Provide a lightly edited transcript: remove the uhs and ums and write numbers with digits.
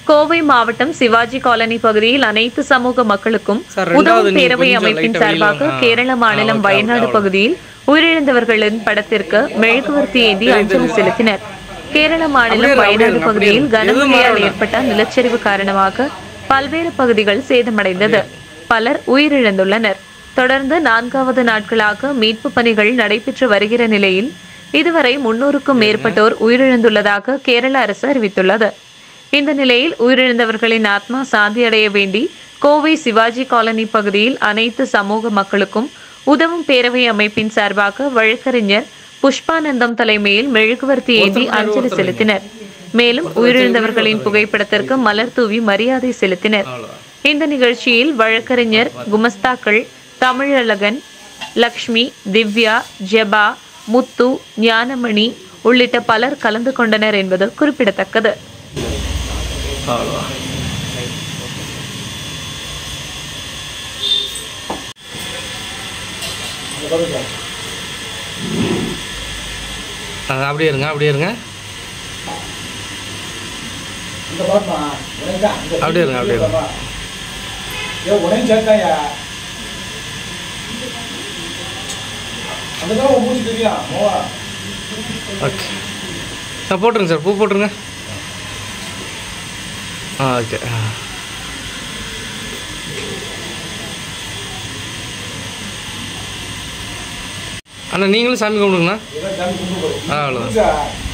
கோவை மாவட்டம் சிவாஜி காலனி பகுதியில் அனைத்து சமூக மக்களுக்கும் உதவும் பேரவை அமைப்பின் சார்பாக கேரள மாநிலம் வயநாடு பகுதியில் உயிரிழந்தவர்களின் படத்திற்கு மெழுகுவர்த்தி ஏந்தி அஞ்சலி செலுத்தினர். கேரள மாநிலம் வயநாடு பகுதியில் கனமழையால் ஏற்பட்ட நிலச்சரிவு காரணமாக பல்வேறு பகுதிகள் சேதமடைந்தது. பலர் உயிரிழந்துள்ளனர். தொடர்ந்து 4வது நாட்களாக மீட்பு பணிகள் நடைபெற்று வருகிற நிலையில் இதுவரை 300க்கும் மேற்பட்டோர் உயிரிழந்துள்ளதாக கேரள அரசு அறிவித்துள்ளது. இந்த நிலையில் உயிரிழந்தவர்களின் ஆத்மா சாந்தியடைய வேண்டி கோவை சிவாஜி காலனி பகுதியில் அனைத்து சமூக மக்களுக்கும் உதவும் பேரவை அமைப்பின் சார்பாக வழக்கறிஞர் புஷ்பானந்தம் தலைமையில் மெழுகுவர்த்தி ஏந்தி அஞ்சலி செலுத்தினர். மேலும் உயிரிழந்தவர்களின் புகைப்படத்திற்கு மலர் தூவி மரியாதை செலுத்தினர். இந்த நிகழ்ச்சியில் வழக்கறிஞர் குமஸ்தாக்கள் தமிழழகன், லக்ஷ்மி, திவ்யா, ஜெபா, முத்து, ஞானமணி உள்ளிட்ட பலர் கலந்து கொண்டனர் என்பது குறிப்பிடத்தக்கது. அப்படியே இருங்க, அப்படியே இருங்க, அப்படியே இருங்க, அப்படியே இருங்க. ஓகே, போட்டுருங்க சார், பூ போட்டுருங்க. ஓகே. அண்ணா நீங்களும் சாமி கும்பிடுங்கண்ணா. அவ்வளோதான்.